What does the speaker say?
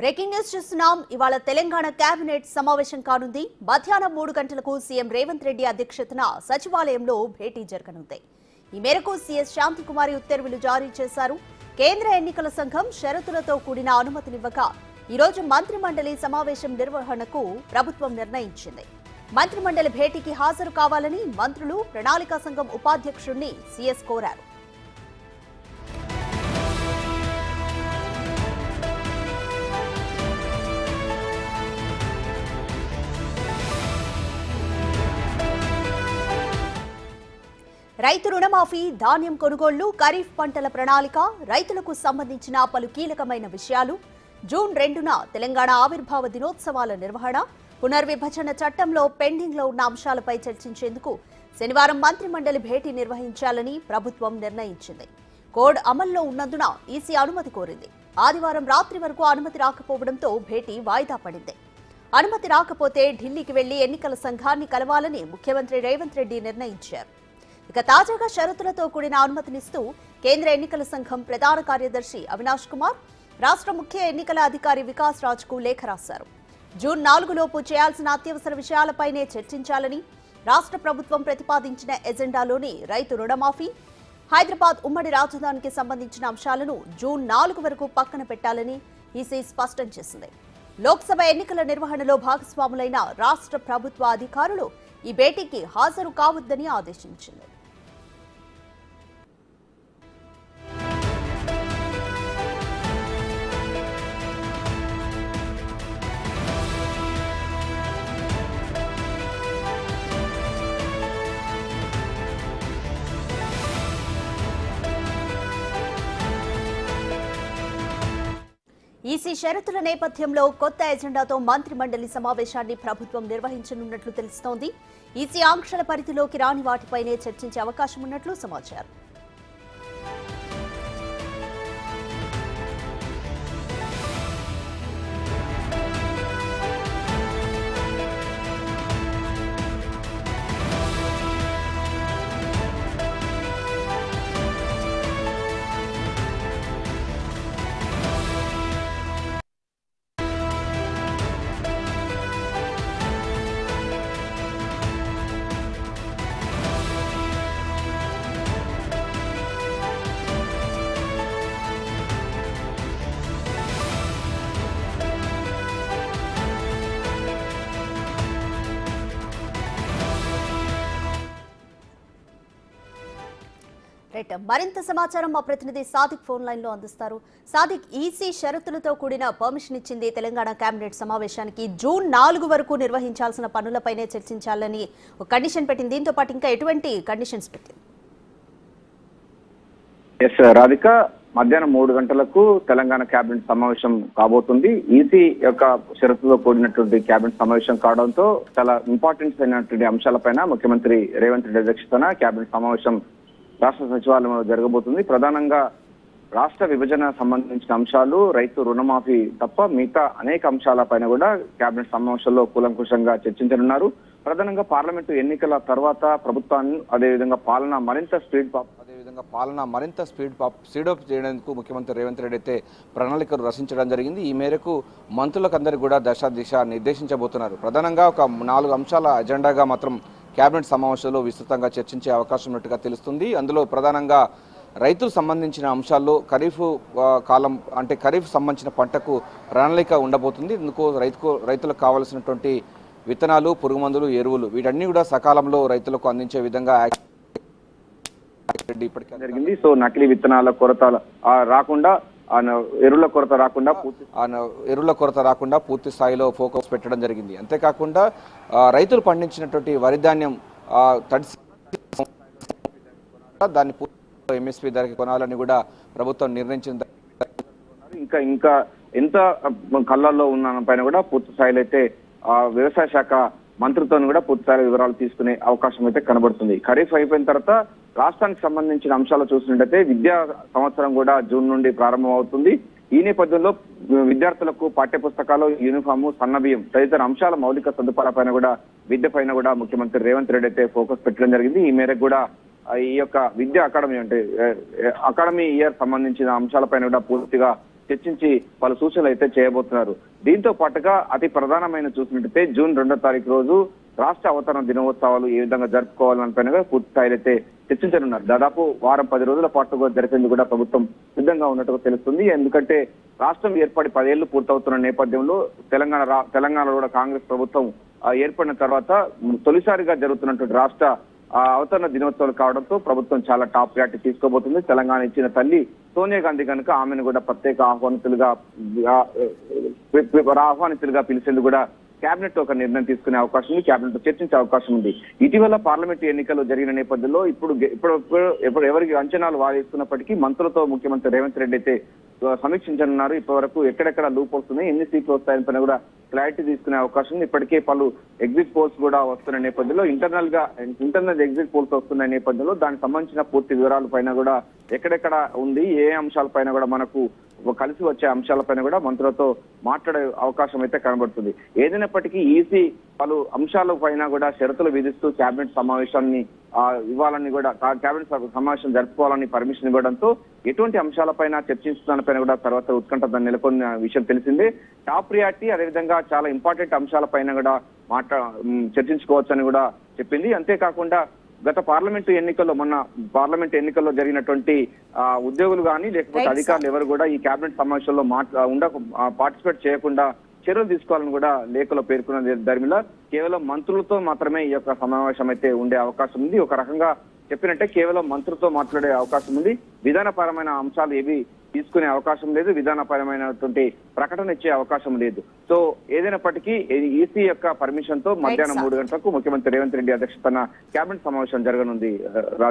Breaking news చూస్తున్నాం. ఇవాళ Telangana cabinet సమావేశం కానుంది. మధ్యాహ్నం 3 గంటలకు సీఎం రేవంత్ రెడ్డి అధ్యక్షతన సచివాలయంలో భేటీ జరగనుంది. ఈ మేరకు సీఎస్ శాంతికుమారి ఉత్తర్వులు జారీ చేశారు. కేంద్ర ఎన్నికల సంఘం షరతులతో కూడిన అనుమతినివ్వక ఈ రోజు మంత్రిమండలి సమావేశం నిర్వహణకు ప్రభుత్వం నిర్ణయించింది. మంత్రిమండలి భేటీకి హాజరు కావాలని మంత్రులు, ప్రణాళికా సంఘం ఉపాధ్యక్షుడిని సీఎస్ కోరారు. రైతు రుణమాఫీ, ధాన్యం కొనుగోళ్లు, ఖరీఫ్ పంటల ప్రణాళిక, రైతులకు సంబంధించిన పలు కీలకమైన విషయాలు, జూన్ 2న తెలంగాణ ఆవిర్భావ దినోత్సవాల నిర్వహణ, పునర్విభజన చట్టంలో పెండింగ్లో ఉన్న అంశాలపై చర్చించేందుకు శనివారం మంత్రిమండలి భేటీ నిర్వహించాలని ప్రభుత్వం నిర్ణయించింది. కోడ్ అమల్లో ఉన్నందున ఈసీ అనుమతి కోరింది. ఆదివారం రాత్రి వరకు అనుమతి రాకపోవడంతో భేటీ వాయిదా పడింది. అనుమతి రాకపోతే ఢిల్లీకి వెళ్లి ఎన్నికల సంఘాన్ని కలవాలని ముఖ్యమంత్రి రేవంత్ రెడ్డి నిర్ణయించారు. ఇక తాజాగా షరతులతో కూడిన అనుమతినిస్తూ కేంద్ర ఎన్నికల సంఘం ప్రధాన కార్యదర్శి అవినాష్ కుమార్ రాష్ట్ర ముఖ్య ఎన్నికల అధికారి వికాస్ రాజ్కు లేఖ రాశారు. జూన్ 4 లోపు చేయాల్సిన అత్యవసర విషయాలపైనే చర్చించాలని, రాష్ట్ర ప్రభుత్వం ప్రతిపాదించిన ఎజెండాలోని రైతు రుణమాఫీ, హైదరాబాద్ ఉమ్మడి రాజధానికి సంబంధించిన అంశాలను జూన్ 4 వరకు పక్కన పెట్టాలని ఈసీ స్పష్టం చేసింది. లోక్సభ ఎన్నికల నిర్వహణలో భాగస్వాములైన రాష్ట్ర ప్రభుత్వ అధికారులు ఈ భేటీకి హాజరు కావద్దని ఆదేశించింది. ఈసీ షరతుల నేపథ్యంలో కొత్త ఎజెండాతో మంత్రిమండలి సమావేశాన్ని ప్రభుత్వం నిర్వహించనున్నట్లు తెలుస్తోంది. ఈసీ ఆంక్షల పరిధిలోకి రాని వాటిపైనే చర్చించే అవకాశం ఉన్నట్లు సమాచారం. మరింత సమాచారం మా ప్రతినిధి సాదిక్ ఫోన్ లైన్ లో అందిస్తారు. సాదిక్, ఈసీ షరతులతో కూడిన పర్మిషన్ ఇచ్చింది తెలంగాణ కేబినెట్ సమావేశానికి. జూన్ 4 వరకు నిర్వహించాల్సిన పనులపైనే చర్చించాలని ఒక కండిషన్ పెట్టింది. దీంతో పాటు ఇంకా ఎటువంటి కండిషన్స్ పెట్టింది? రాధిక, మధ్యాహ్నం 3 గంటలకు తెలంగాణ కేబినెట్ సమావేశం కాబోతుంది. ఈసీ యొక్క షరతులతో కూడినటువంటి కేబినెట్ సమావేశం కావడంతో చాలా ఇంపార్టెన్స్ అయినటువంటి అంశాలపైన ముఖ్యమంత్రి రేవంత్ రెడ్డి అధ్యక్షతన కేబినెట్ సమావేశం రాష్ట్ర సచివాలయంలో జరగబోతుంది. ప్రధానంగా రాష్ట్ర విభజన సంబంధించిన అంశాలు, రైతు రుణమాఫీ తప్ప మిగతా అనేక అంశాలపైన కూడా కేబినెట్ సమావేశంలో కూలంకుషంగా చర్చించనున్నారు. ప్రధానంగా పార్లమెంటు ఎన్నికల తర్వాత ప్రభుత్వాన్ని అదేవిధంగా పాలన మరింత స్పీడప్ చేయడానికి ముఖ్యమంత్రి రేవంత్ రెడ్డి అయితే ప్రణాళికలు రచించడం జరిగింది. ఈ మేరకు మంత్రులకందరికీ కూడా దిశ నిర్దేశించబోతున్నారు. ప్రధానంగా ఒక 4 అంశాల అజెండాగా మాత్రం కేబినెట్ సమావేశంలో విస్తృతంగా చర్చించే అవకాశం ఉన్నట్టుగా తెలుస్తుంది. అందులో ప్రధానంగా రైతులకు సంబంధించిన అంశాల్లో ఖరీఫ్ కాలం అంటే ఖరీఫ్ సంబంధించిన పంటకు ప్రణాళిక ఉండబోతుంది. ఇందుకు రైతులకు కావాల్సినటువంటి విత్తనాలు, పురుగుమందులు, ఎరువులు వీటన్ని కూడా సకాలంలో రైతులకు అందించే విధంగా ఇప్పటికే జరిగింది. సో నకిలీ విత్తనాల కొరత రాకుండా, ఎరువుల కొరత రాకుండా పూర్తి స్థాయిలో ఫోకస్ పెట్టడం జరిగింది. అంతేకాకుండా రైతులు పండించినటువంటి వరి ధాన్యం దాన్ని ఎంఎస్పీ ధరకి కొనాలని కూడా ప్రభుత్వం నిర్ణయించింది. ఇంకా ఎంత కళ్ళల్లో ఉన్న పైన కూడా పూర్తి స్థాయిలో అయితే వ్యవసాయ శాఖ మంత్రితో కూడా పూర్తి స్థాయి వివరాలు తీసుకునే అవకాశం అయితే కనబడుతుంది. ఖరీఫ్ అయిపోయిన తర్వాత రాష్ట్రానికి సంబంధించిన అంశాలు చూసినట్టయితే విద్యా సంవత్సరం కూడా జూన్ నుండి ప్రారంభం అవుతుంది. ఈ నేపథ్యంలో విద్యార్థులకు పాఠ్య పుస్తకాలు, యూనిఫాము, సన్నబియ్యం తదితర అంశాల మౌలిక సదుపాయాలపైన కూడా విద్యపైన కూడా ముఖ్యమంత్రి రేవంత్ రెడ్డి అయితే ఫోకస్ పెట్టడం జరిగింది. ఈ మేరకు కూడా ఈ యొక్క విద్యా అకాడమీ అంటే అకాడమీ ఇయర్ సంబంధించిన అంశాలపైన కూడా పూర్తిగా చర్చించి పలు సూచనలు అయితే చేయబోతున్నారు. దీంతో పాటుగా అతి ప్రధానమైన చూసినట్టయితే జూన్ 2వ తారీఖు రోజు రాష్ట్ర అవతరణ దినోత్సవాలు ఏ విధంగా జరుపుకోవాలని పైన పూర్తి స్థాయిలో అయితే చర్చించనున్నారు. దాదాపు వారం 10 రోజుల పాటు జరిపేందుకు కూడా ప్రభుత్వం సిద్ధంగా ఉన్నట్టుగా తెలుస్తుంది. ఎందుకంటే రాష్ట్రం ఏర్పడి 10 ఏళ్లు పూర్తవుతున్న నేపథ్యంలో తెలంగాణలో కూడా కాంగ్రెస్ ప్రభుత్వం ఏర్పడిన తర్వాత తొలిసారిగా జరుగుతున్నటువంటి రాష్ట్ర అవతరణ దినోత్సవాలు కావడంతో ప్రభుత్వం చాలా టాప్ ప్రయారిటీ తీసుకోబోతుంది. తెలంగాణ ఇచ్చిన తల్లి సోనియా గాంధీ కనుక ఆమెను కూడా ప్రత్యేక ఆహ్వానితులుగా పిలిచేందుకు కూడా కేబినెట్ ఒక నిర్ణయం తీసుకునే అవకాశం ఉంది. కేబినెట్ లో చర్చించే అవకాశం ఉంది. ఇటీవల పార్లమెంటు ఎన్నికలు జరిగిన నేపథ్యంలో ఇప్పుడు ఎవరికి అంచనాలు వాదిస్తున్నప్పటికీ మంత్రులతో ముఖ్యమంత్రి రేవంత్ రెడ్డి అయితే సమీక్షించనున్నారు. ఇప్పటి వరకు ఎక్కడెక్కడ లూప్ వస్తున్నాయి, ఎన్ని సీట్లు వస్తాయని పైన కూడా క్లారిటీ తీసుకునే అవకాశం ఉంది. ఇప్పటికే పలు ఎగ్జిట్ పోల్స్ కూడా వస్తున్న నేపథ్యంలో ఇంటర్నల్ ఎగ్జిట్ పోల్స్ వస్తున్న నేపథ్యంలో దానికి సంబంధించిన పూర్తి వివరాల పైన కూడా ఎక్కడెక్కడ ఉంది, ఏ అంశాలపైన కూడా మనకు కలిసి వచ్చే అంశాలపైన కూడా మంత్రులతో మాట్లాడే అవకాశం అయితే కనబడుతుంది. ఏదైనప్పటికీ ఈసీ పలు అంశాల పైన కూడా షరతులు విధిస్తూ కేబినెట్ సమావేశాన్ని ఇవ్వాలని కూడా కేబినెట్ సమావేశం జరుపుకోవాలని పర్మిషన్ ఇవ్వడంతో ఎటువంటి అంశాలపైన చర్చించడానిపైన కూడా తర్వాత ఉత్కంఠ నెలకొన్న విషయం తెలిసిందే. టాప్ ప్రియారిటీ అదేవిధంగా చాలా ఇంపార్టెంట్ అంశాలపైన కూడా చర్చించుకోవచ్చని కూడా చెప్పింది. అంతేకాకుండా గత పార్లమెంటు ఎన్నికల్లో జరిగినటువంటి ఉద్యోగులు కానీ లేకపోతే అధికారులు ఎవరు కూడా ఈ కేబినెట్ సమావేశంలో పార్టిసిపేట్ చేయకుండా చర్యలు తీసుకోవాలని కూడా లేఖలో పేర్కొన్న దరిమిలా కేవలం మంత్రులతో మాత్రమే ఈ యొక్క సమావేశం అయితే ఉండే అవకాశం ఉంది. ఒక రకంగా చెప్పినట్టే కేవలం మంత్రులతో మాట్లాడే అవకాశం ఉంది. విధానపరమైన అంశాలు ఏవి తీసుకునే అవకాశం లేదు, విధానపరమైనటువంటి ప్రకటన ఇచ్చే అవకాశం లేదు. సో ఏదైనప్పటికీ ఈసీ యొక్క పర్మిషన్ తో మధ్యాహ్నం 3 గంటలకు ముఖ్యమంత్రి రేవంత్ రెడ్డి అధ్యక్షతన కేబినెట్ సమావేశం జరగనుంది. రాజు.